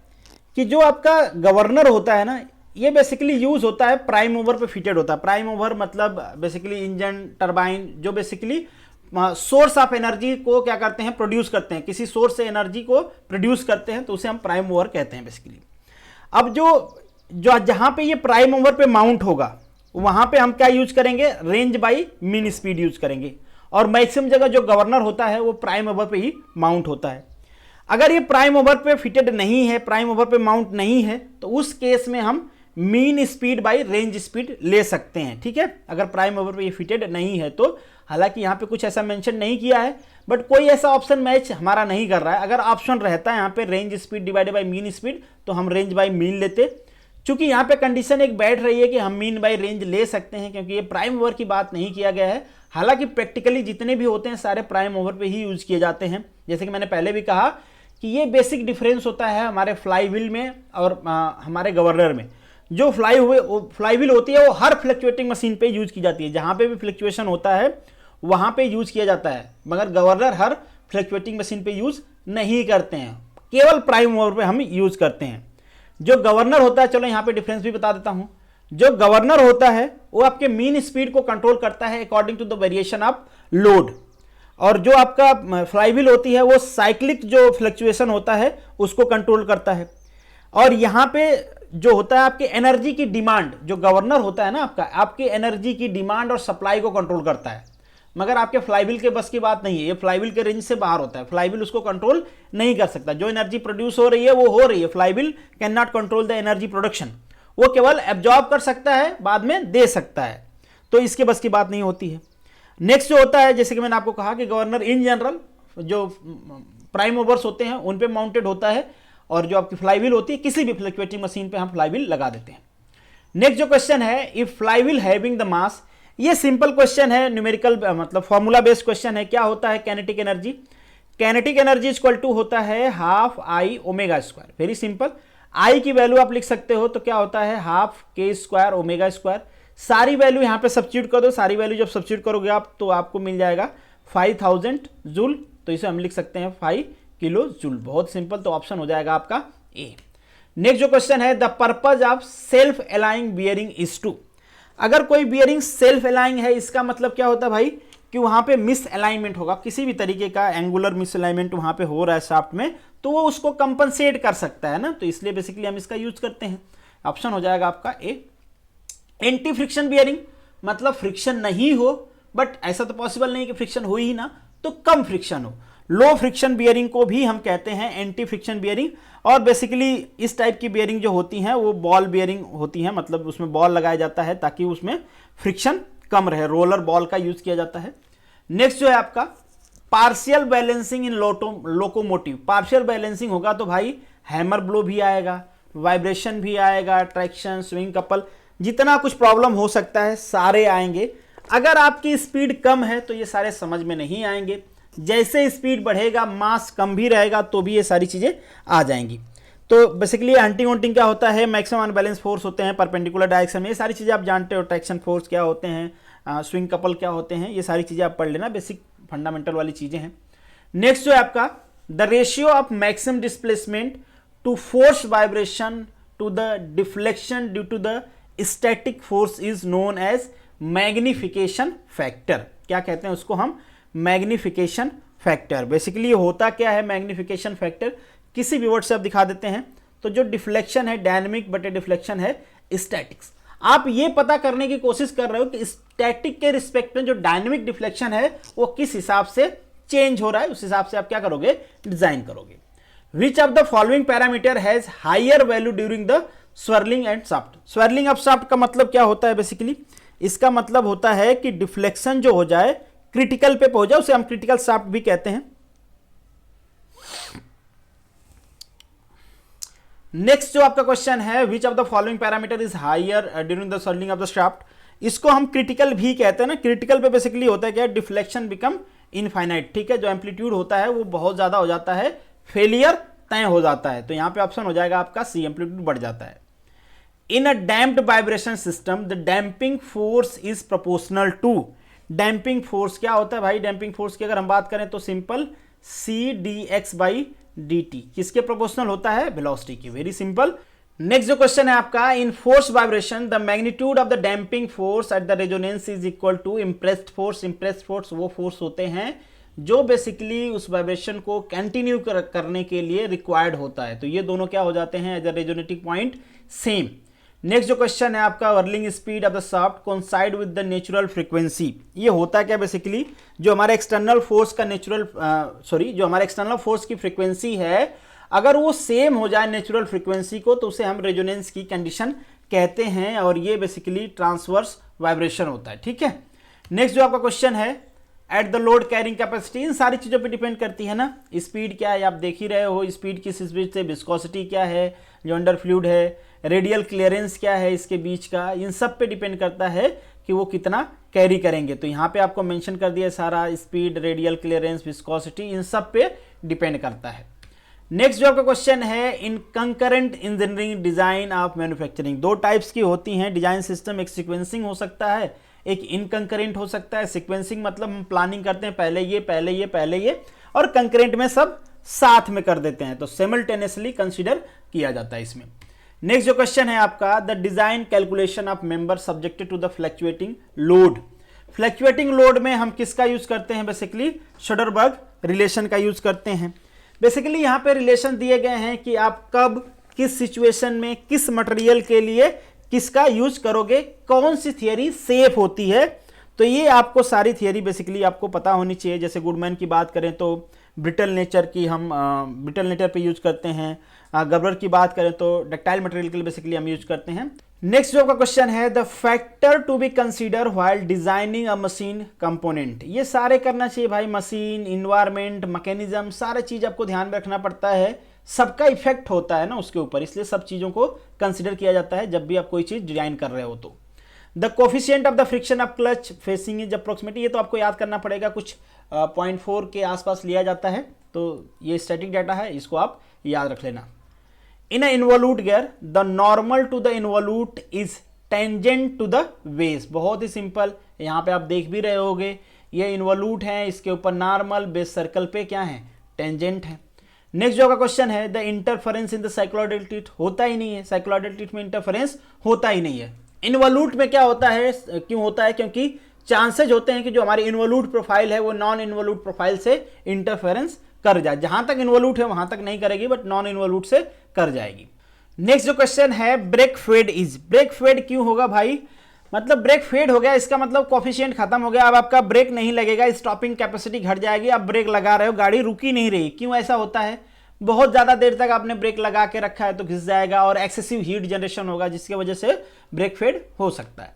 कि जो आपका गवर्नर होता है ना, ये बेसिकली यूज होता है प्राइम मूवर पे फिटेड होता है। प्राइम मूवर मतलब बेसिकली इंजन, टरबाइन, जो बेसिकली सोर्स ऑफ एनर्जी को क्या करते हैं, प्रोड्यूस करते हैं, किसी सोर्स से एनर्जी को प्रोड्यूस करते हैं, तो उसे हम प्राइम मूवर कहते हैं बेसिकली। अब जो जहां पे ये प्राइम मूवर पे माउंट होगा वहां पे हम क्या यूज करेंगे, range by mean speed use करेंगे, और मैक्सिमम जगह जो गवर्नर होता है वो प्राइम मूवर पे ही माउंट होता है। अगर ये प्राइम मूवर पे फिटेड नहीं है, प्राइम मूवर पे माउंट नहीं है, तो उस केस में हम mean speed by range speed ले सकते हैं, ठीक है, अगर प्राइम मूवर पे ये फिटेड नहीं है तो। हालांकि यहाँ पे कुछ ऐसा मेंशन नहीं किया है, बट कोई ऐसा ऑप्शन मैच हमारा नहीं कर रहा है। अगर ऑप्शन रहता है यहाँ पे range speed divided by mean speed, तो हम रेंज बाई मीन लेते। चूंकि यहाँ पे कंडीशन एक बैठ रही है कि हम मीन बाई रेंज ले सकते हैं, क्योंकि ये प्राइम मूवर की बात नहीं किया गया है। हालांकि प्रैक्टिकली जितने भी होते हैं सारे प्राइम मूवर पे ही यूज किए जाते हैं। जैसे कि मैंने पहले भी कहा कि ये बेसिक डिफरेंस होता है हमारे फ्लाई व्हील में और हमारे गवर्नर में। जो फ्लाई व्हील होती है वो हर फ्लक्चुएटिंग मशीन पे यूज की जाती है, जहाँ पे भी फ्लक्चुएशन होता है वहाँ पे यूज किया जाता है, मगर गवर्नर हर फ्लक्चुएटिंग मशीन पे यूज नहीं करते हैं, केवल प्राइम मूवर पे हम यूज करते हैं। जो गवर्नर होता है, चलो यहाँ पे डिफरेंस भी बता देता हूँ। जो गवर्नर होता है वो आपके मीन स्पीड को कंट्रोल करता है according to the variation of load. और जो आपका फ्लाईव्हील होती है वो साइक्लिक जो फ्लक्चुएशन होता है उसको कंट्रोल करता है। और यहाँ पे जो होता है आपके एनर्जी की डिमांड, जो गवर्नर होता है ना आपका, आपकी एनर्जी की डिमांड और सप्लाई को कंट्रोल करता है। मगर आपके फ्लाईव्हील के बस की बात नहीं है, ये फ्लाईव्हील के रेंज से बाहर होता है, फ्लाईव्हील उसको कंट्रोल नहीं कर सकता। जो एनर्जी प्रोड्यूस हो रही है वो हो रही है, flywheel can not control the energy production, वो केवल एब्जॉर्ब कर सकता है, बाद में दे सकता है, तो इसके बस की बात नहीं होती है। नेक्स्ट जो होता है, जैसे कि मैंने आपको कहा कि गवर्नर इन जनरल जो प्राइम मूवर्स होते हैं उन पे माउंटेड होता है, और जो आपकी फ्लाईव्हील होती है किसी भी फ्लक्चुएटिंग मशीन पे हम फ्लाईव्हील लगा देते हैं। नेक्स्ट जो क्वेश्चन है, if flywheel having the mass, ये सिंपल क्वेश्चन है, न्यूमेरिकल मतलब फॉर्मूला बेस्ड क्वेश्चन है। क्या होता है kinetic energy? Kinetic energy equal to होता है half I omega square. Very simple, I की वैल्यू आप लिख सकते हो तो क्या होता है हाफ के स्क्वायर ओमेगा स्क्वायर। सारी वैल्यू यहाँ पे सब्स्टिट्यूट कर दो, सारी वैल्यू जब सब्स्टिट्यूट करोगे आप तो आपको मिल जाएगा 5000 जूल, तो इसे हम लिख सकते हैं 5 किलो जूल। बहुत सिंपल, तो ऑप्शन हो जाएगा आपका ए। नेक्स्ट जो क्वेश्चन है, the purpose of self aligning bearing is to. अगर कोई बियरिंग सेल्फ अलाइंग है, इसका मतलब क्या होता है भाई कि वहां पे मिस अलाइनमेंट होगा, किसी भी तरीके का एंगुलर मिस अलाइनमेंट वहां पे हो रहा है शाफ्ट में, तो वो उसको कंपनसेट कर सकता है ना, तो इसलिए बेसिकली हम इसका यूज करते हैं। ऑप्शन हो जाएगा आपका ए। एंटी फ्रिक्शन बियरिंग मतलब फ्रिक्शन नहीं हो, बट ऐसा तो पॉसिबल नहीं कि फ्रिक्शन हो ही ना, तो कम फ्रिक्शन हो। लो फ्रिक्शन बियरिंग को भी हम कहते हैं एंटी फ्रिक्शन बियरिंग। और बेसिकली इस टाइप की बियरिंग जो होती हैं वो बॉल बियरिंग होती हैं, मतलब उसमें बॉल लगाया जाता है ताकि उसमें फ्रिक्शन कम रहे, रोलर बॉल का यूज किया जाता है। नेक्स्ट जो है आपका पार्शियल बैलेंसिंग इन लोकोमोटिव। पार्शियल बैलेंसिंग होगा तो भाई हैमर ब्लो भी आएगा, वाइब्रेशन भी आएगा, ट्रैक्शन, स्विंग कपल, जितना कुछ प्रॉब्लम हो सकता है सारे आएंगे। अगर आपकी स्पीड कम है तो ये सारे समझ में नहीं आएंगे, जैसे स्पीड बढ़ेगा मास कम भी रहेगा तो भी ये सारी चीजें आ जाएंगी। तो बेसिकली हंटिंग वंटिंग क्या होता है, मैक्सिमम अनबैलेंस फोर्स होते हैं परपेंडिकुलर डायरेक्शन में, ये सारी चीजें आप जानते हो। ट्रैक्शन फोर्स क्या होते हैं, स्विंग कपल क्या होते हैं, ये सारी चीजें आप पढ़ लेना, बेसिक फंडामेंटल वाली चीजें हैं। नेक्स्ट जो है आपका the ratio of maximum displacement to force vibration to the deflection due to the static force is known as magnification factor. क्या कहते हैं उसको हम? Magnification factor. बेसिकली होता क्या है मैग्निफिकेशन फैक्टर, किसी भी वर्ड से आप दिखा देते हैं। तो जो डिफ्लेक्शन है डायनेमिक बटे डिफ्लेक्शन है स्टैटिक्स। आप ये पता करने की कोशिश कर रहे हो कि स्टैटिक के रिस्पेक्ट में जो डायनेमिक डिफ्लेक्शन है वो किस हिसाब से चेंज हो रहा है, उस हिसाब से आप क्या करोगे, डिजाइन करोगे। Which of the following parameter has higher value during the swirling and shaft. Swirling of shaft का मतलब क्या होता है, बेसिकली इसका मतलब होता है कि डिफ्लेक्शन जो हो जाए क्रिटिकल पे हो जाए, उसे हम क्रिटिकल शाफ्ट भी कहते हैं। नेक्स्ट जो आपका क्वेश्चन है, which of the following parameter is higher during the swirling of the shaft, इसको हम क्रिटिकल भी कहते हैं ना। क्रिटिकल पे बेसिकली होता है क्या, डिफ्लेक्शन बिकम इनफाइनाइट, ठीक है, जो एम्पलीट्यूड होता है वो बहुत ज्यादा हो जाता है, फेलियर तय हो जाता है। तो यहां पे ऑप्शन हो जाएगा आपका सी, एम्पलीट्यूड बढ़ जाता है। In a damped vibration system the damping force is proportional to. Damping force क्या होता है भाई, डैम्पिंग फोर्स की अगर हम बात करें तो सिंपल सी d x by d t, किसके प्रोपोर्शनल होता है, वेलोसिटी की। Very simple. नेक्स्ट जो क्वेश्चन है आपका, in force vibration the magnitude of the damping force at the resonance is equal to impressed force. Impressed force वो force होते हैं जो बेसिकली उस वाइब्रेशन को कंटिन्यू करने के लिए रिक्वायर्ड होता है। तो ये दोनों क्या हो जाते हैं as a resonating point same. Next जो क्वेश्चन है आपका, whirling speed of the shaft coincide with the natural frequency. ये होता है क्या, बेसिकली जो हमारे एक्सटर्नल फोर्स का जो हमारे एक्सटर्नल फोर्स की फ्रीक्वेंसी है अगर वो सेम हो जाए नेचुरल फ्रीक्वेंसी को तो उसे हम रेजोनेंस की कंडीशन कहते हैं, और ये बेसिकली ट्रांसवर्स वाइब्रेशन होता है, ठीक है। नेक्स्ट जो आपका क्वेश्चन है, at the load carrying capacity, इन सारी चीजों पे डिपेंड करती है ना। स्पीड क्या है आप देख ही रहे हो, स्पीड किस स्पीड से, विस्कोसिटी क्या है जो अंडर फ्लूइड है, रेडियल क्लियरेंस क्या है इसके बीच का, इन सब पे डिपेंड करता है कि वो कितना कैरी करेंगे। तो यहाँ पे आपको मेंशन कर दिया सारा, स्पीड, रेडियल क्लियरेंस, विस्कोसिटी, इन सब पे डिपेंड करता है। नेक्स्ट जो आपका क्वेश्चन है, in concurrent engineering design of manufacturing, दो टाइप्स की होती हैं डिजाइन सिस्टम, एक सीक्वेंसिंग हो सकता है, एक इनकंकरेंट हो सकता है। सीक्वेंसिंग मतलब हम प्लानिंग करते हैं पहले ये पहले ये पहले ये, और कंकरेंट में सब साथ में कर देते हैं, तो सिमल्टेनियसली कंसीडर किया जाता है इसमें। नेक्स्ट जो क्वेश्चन है आपका, the design calculation of member subjected to the fluctuating load. Fluctuating load में हम किसका यूज करते हैं, बेसिकली शोडरबर्ग रिलेशन का यूज करते हैं। बेसिकली यहाँ पे रिलेशन दिए गए हैं कि आप कब किस सिचुएशन में किस मटेरियल के लिए किसका यूज करोगे, कौन सी थियरी सेफ होती है। तो ये आपको सारी थियरी बेसिकली आपको पता होनी चाहिए। जैसे गुडमैन की बात करें तो ब्रिटल नेचर की हम ब्रिटल नेचर पे यूज करते हैं। गबलर की बात करें तो डक्टाइल मटेरियल के लिए बेसिकली हम यूज करते हैं। नेक्स्ट जो आपका क्वेश्चन है, the factor to be consider while designing a machine component. ये सारे करना चाहिए भाई, मशीन, इन्वायरमेंट, मैकेनिज्म, सारे चीज आपको ध्यान में रखना पड़ता है। सबका इफेक्ट होता है ना उसके ऊपर, इसलिए सब चीजों को कंसिडर किया जाता है जब भी आप कोई चीज डिजाइन कर रहे हो। तो the coefficient of the friction of clutch facing is approximately, ये तो आपको याद करना पड़ेगा, कुछ 0.4 के आसपास लिया जाता है। तो ये स्टैटिक डाटा है, इसको आप याद रख लेना। In a involute gear the normal to the involute is tangent to the base. बहुत ही सिंपल, यहाँ पे आप देख भी रहे होगे, ये इन्वॉल्यूट है, इसके ऊपर नॉर्मल, बेस सर्कल पे क्या है, टेंजेंट है। नेक्स्ट जो का क्वेश्चन है, the interference in the cycloidal teeth, होता ही नहीं है, साइक्लोइडल टीथ में इंटरफेरेंस होता ही नहीं है। इन्वॉल्यूट में क्या होता है, क्यों होता है, क्योंकि चांसेज होते हैं कि जो हमारी इन्वॉल्यूट प्रोफाइल है वो नॉन इन्वॉल्यूट प्रोफाइल से इंटरफेरेंस कर जाए। जहां तक इन्वॉल्यूट है वहां तक नहीं करेगी, बट नॉन इन्वॉल्यूट से कर जाएगी। नेक्स्ट जो क्वेश्चन है, brake fade is, brake fade क्यों होगा भाई, मतलब ब्रेक फेड हो गया, इसका मतलब कोफिशिएंट खत्म हो गया, अब आपका ब्रेक नहीं लगेगा, स्टॉपिंग कैपेसिटी घट जाएगी, आप ब्रेक लगा रहे हो, गाड़ी रुकी नहीं रही। क्यों ऐसा होता है, बहुत ज्यादा देर तक आपने ब्रेक लगा के रखा है तो घिस जाएगा और एक्सेसिव हीट जनरेशन होगा, जिसकी वजह से ब्रेक फेड हो सकता है।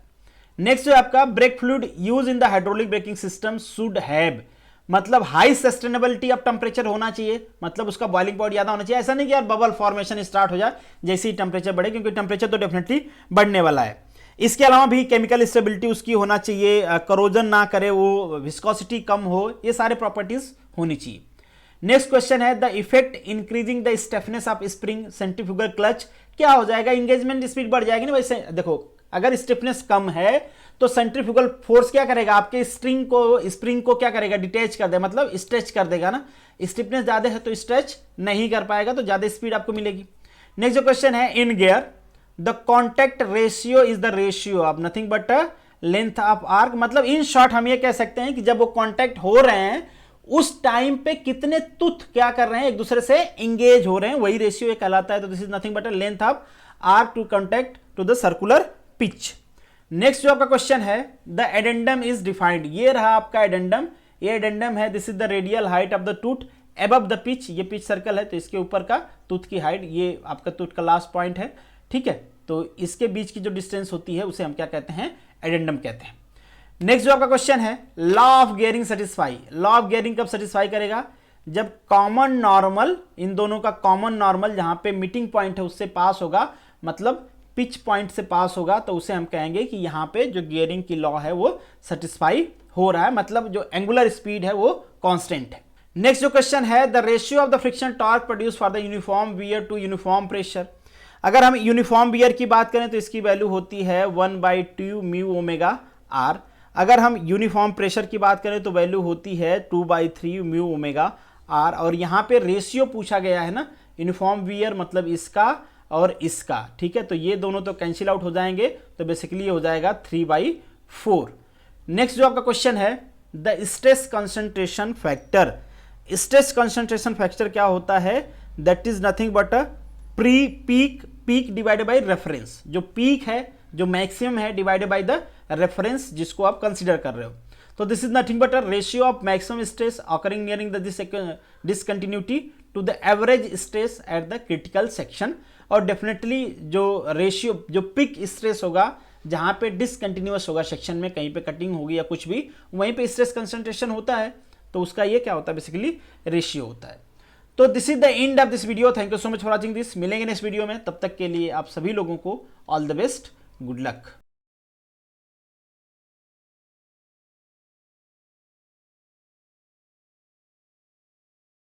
नेक्स्ट जो आपका, brake fluid use in the hydraulic braking system should have, मतलब हाई सस्टेनेबिलिटी ऑफ टेम्परेचर होना चाहिए, मतलब उसका बॉइलिंग पॉइंट ज्यादा होना चाहिए। ऐसा नहीं कि यार बबल फॉर्मेशन स्टार्ट हो जाए जैसे ही टेम्परेचर बढ़े, क्योंकि टेम्परेचर तो डेफिनेटली बढ़ने वाला है। इसके अलावा भी केमिकल स्टेबिलिटी उसकी होना चाहिए, करोजन ना करे वो, विस्कोसिटी कम हो, ये सारे प्रॉपर्टीज होनी चाहिए। नेक्स्ट क्वेश्चन है, the effect increasing the stiffness of spring centrifugal clutch, क्या हो जाएगा, एंगेजमेंट स्पीड बढ़ जाएगी ना। वैसे देखो, अगर स्टिफनेस कम है तो सेंट्रीफ्यूगल फोर्स क्या करेगा, आपके स्प्रिंग को क्या करेगा, डिटैच कर दे, मतलब स्ट्रेच कर देगा ना। स्टिफनेस ज्यादा है तो स्ट्रेच नहीं कर पाएगा, तो ज्यादा स्पीड आपको मिलेगी। नेक्स्ट जो क्वेश्चन है, in gear the contact ratio is the ratio of nothing but length of arc, मतलब इन शॉर्ट हम ये कह सकते हैं कि जब वो कॉन्टैक्ट हो रहे हैं उस टाइम पे कितने तुथ क्या कर रहे हैं, एक दूसरे से इंगेज हो रहे हैं, वही रेशियो कहलाता है। तो this is nothing but length of arc to contact to the circular pitch. Next जो आपका क्वेश्चन है, द एडेंडम इज डिफाइंड, ये रहा आपका एडेंडम, ये एडेंडम है, this is the radial height of the tooth above the pitch, ये pitch circle है तो इसके ऊपर का टूथ की हाइट, ये आपका टूथ का लास्ट पॉइंट है, ठीक है। तो इसके बीच की जो डिस्टेंस होती है उसे हम क्या कहते हैं, एडेंडम कहते हैं। नेक्स्ट जो आपका क्वेश्चन है, law of gearing satisfy, law of gearing कब सेटिस्फाई करेगा, जब कॉमन नॉर्मल, इन दोनों का कॉमन नॉर्मल जहां पे मीटिंग पॉइंट है उससे पास होगा, मतलब पिच पॉइंट से पास होगा, तो उसे हम कहेंगे कि यहां पे जो गियरिंग की लॉ है वो सेटिस्फाई हो रहा है, मतलब जो एंगुलर स्पीड है वो कांस्टेंट है। नेक्स्ट जो क्वेश्चन है, the ratio of the friction torque produce for the uniform wear to uniform pressure. अगर हम यूनिफॉर्म वियर की बात करें तो इसकी वैल्यू होती है 1/2 म्यू ओमेगा आर। अगर हम यूनिफॉर्म प्रेशर की बात करें तो वैल्यू होती है 2/3 म्यू ओमेगा आर। और यहाँ पे रेशियो पूछा गया है ना, यूनिफॉर्म वियर मतलब इसका और इसका, ठीक है, तो ये दोनों तो कैंसिल आउट हो जाएंगे, तो बेसिकली ये हो जाएगा 3/4। नेक्स्ट जो आपका क्वेश्चन है, the stress concentration factor, stress concentration factor क्या होता है, that is nothing but a peak divided by reference, जो पीक है, जो मैक्सिमम है, डिवाइडेड बाय द रेफरेंस जिसको आप कंसीडर कर रहे हो। तो this is nothing but a ratio of maximum stress occurring nearing the discontinuity to the average stress at the critical section. और डेफिनेटली जो रेशियो, जो पिक स्ट्रेस होगा जहां पे डिसकंटिन्यूअस होगा सेक्शन में, कहीं पे कटिंग होगी या कुछ भी, वहीं पे स्ट्रेस कंसंट्रेशन होता है, तो उसका ये क्या होता है, बेसिकली रेशियो होता है। तो this is the end of this video, thank you so much for watching this. मिलेंगे नेक्स्ट वीडियो में, तब तक के लिए आप सभी लोगों को all the best, good luck.